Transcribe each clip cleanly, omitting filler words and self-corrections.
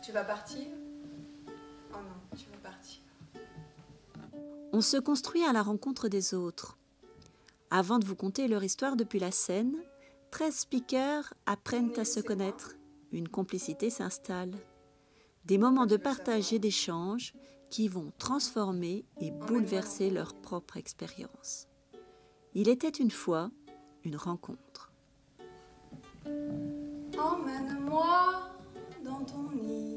Tu vas partir? Oh non, tu vas partir. On se construit à la rencontre des autres. Avant de vous conter leur histoire depuis la scène, 13 speakers apprennent à se connaître. Une complicité s'installe. Des moments de partage et d'échange qui vont transformer et bouleverser leur propre expérience. Il était une fois une rencontre. Emmène-moi dans ton île,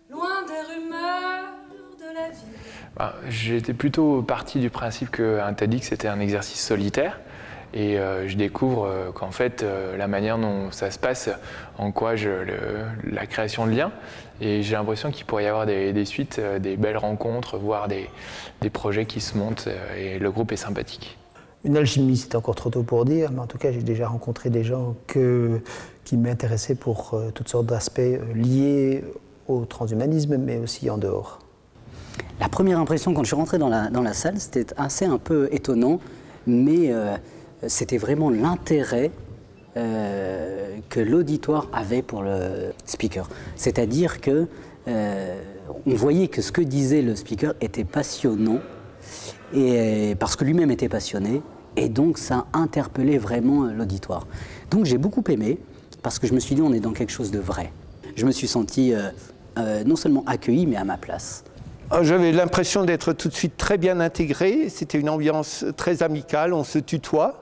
loin des rumeurs de la vie. J'étais plutôt parti du principe qu'un TEDx c'était un exercice solitaire. Et je découvre qu'en fait, la manière dont ça se passe encourage la création de liens. Et j'ai l'impression qu'il pourrait y avoir des suites, des belles rencontres, voire des projets qui se montent. Et le groupe est sympathique. Une alchimie, c'est encore trop tôt pour dire, mais en tout cas, j'ai déjà rencontré des gens qui m'intéressaient pour toutes sortes d'aspects liés au transhumanisme, mais aussi en dehors. La première impression, quand je suis rentré dans la salle, c'était assez un peu étonnant, mais c'était vraiment l'intérêt que l'auditoire avait pour le speaker. C'est-à-dire que on voyait que ce que disait le speaker était passionnant, et parce que lui-même était passionné, et donc ça interpellait vraiment l'auditoire. Donc j'ai beaucoup aimé, parce que je me suis dit on est dans quelque chose de vrai. Je me suis senti non seulement accueilli, mais à ma place. J'avais l'impression d'être tout de suite très bien intégré, c'était une ambiance très amicale, on se tutoie.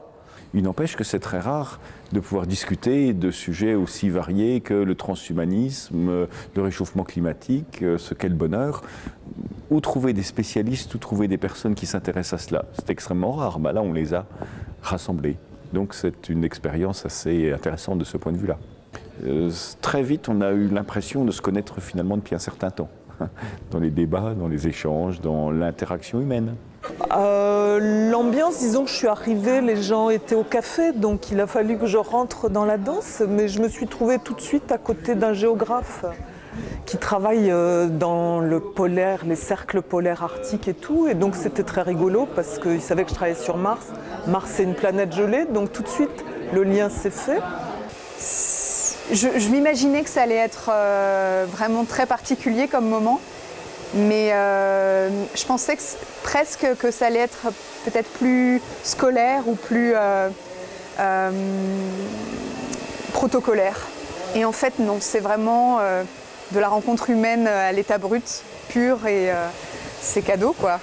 Il n'empêche que c'est très rare de pouvoir discuter de sujets aussi variés que le transhumanisme, le réchauffement climatique, ce qu'est le bonheur. Où trouver des spécialistes, où trouver des personnes qui s'intéressent à cela? C'est extrêmement rare. Là, on les a rassemblés. Donc c'est une expérience assez intéressante de ce point de vue-là. Très vite, on a eu l'impression de se connaître finalement depuis un certain temps. Dans les débats, dans les échanges, dans l'interaction humaine. L'ambiance, disons que je suis arrivée, les gens étaient au café, donc il a fallu que je rentre dans la danse, mais je me suis trouvée tout de suite à côté d'un géographe qui travaille dans le polaire, les cercles polaires arctiques et tout, et donc c'était très rigolo parce qu'il savait que je travaillais sur Mars. Mars c'est une planète gelée, donc tout de suite le lien s'est fait. Je m'imaginais que ça allait être vraiment très particulier comme moment, mais je pensais presque que ça allait être peut-être plus scolaire ou plus protocolaire. Et en fait non, c'est vraiment de la rencontre humaine à l'état brut, pur, et c'est cadeau quoi.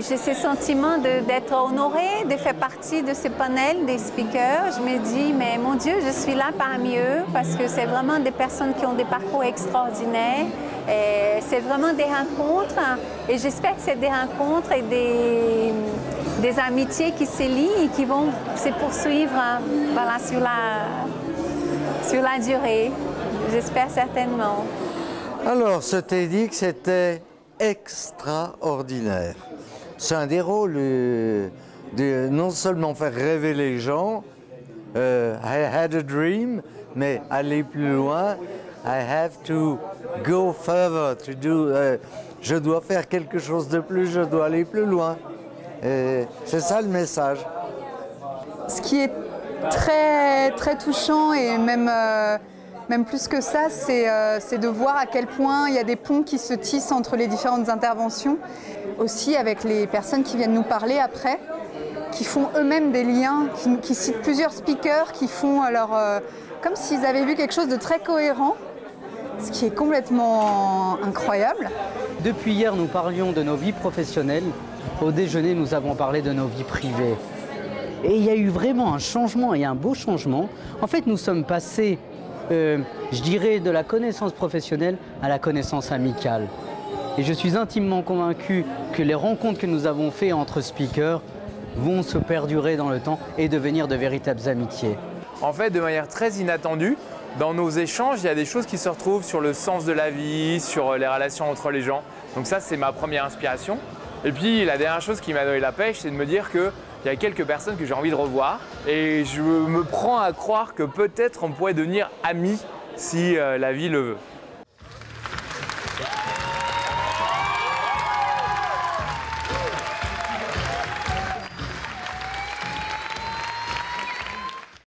J'ai ce sentiment d'être honorée, de faire partie de ce panel des speakers. Je me dis, mais mon Dieu, je suis là parmi eux parce que c'est vraiment des personnes qui ont des parcours extraordinaires. C'est vraiment des rencontres et j'espère que c'est des rencontres et des amitiés qui se lient et qui vont se poursuivre voilà, sur la durée. J'espère certainement. Alors, ce TEDx était extraordinaire. C'est un des rôles de non seulement faire rêver les gens, I had a dream, mais aller plus loin, I have to go further, to do, je dois faire quelque chose de plus, je dois aller plus loin. C'est ça le message. Ce qui est très, très touchant et même plus que ça, c'est de voir à quel point il y a des ponts qui se tissent entre les différentes interventions. Aussi avec les personnes qui viennent nous parler après, qui font eux-mêmes des liens, qui citent plusieurs speakers, qui font comme s'ils avaient vu quelque chose de très cohérent, ce qui est complètement incroyable. Depuis hier, nous parlions de nos vies professionnelles. Au déjeuner, nous avons parlé de nos vies privées. Et il y a eu vraiment un changement, et un beau changement. En fait, nous sommes passés, je dirais, de la connaissance professionnelle à la connaissance amicale. Et je suis intimement convaincu que les rencontres que nous avons faites entre speakers vont se perdurer dans le temps et devenir de véritables amitiés. En fait, de manière très inattendue, dans nos échanges, il y a des choses qui se retrouvent sur le sens de la vie, sur les relations entre les gens. Donc ça, c'est ma première inspiration. Et puis, la dernière chose qui m'a donné la pêche, c'est de me dire qu'il y a quelques personnes que j'ai envie de revoir. Et je me prends à croire que peut-être on pourrait devenir amis si la vie le veut.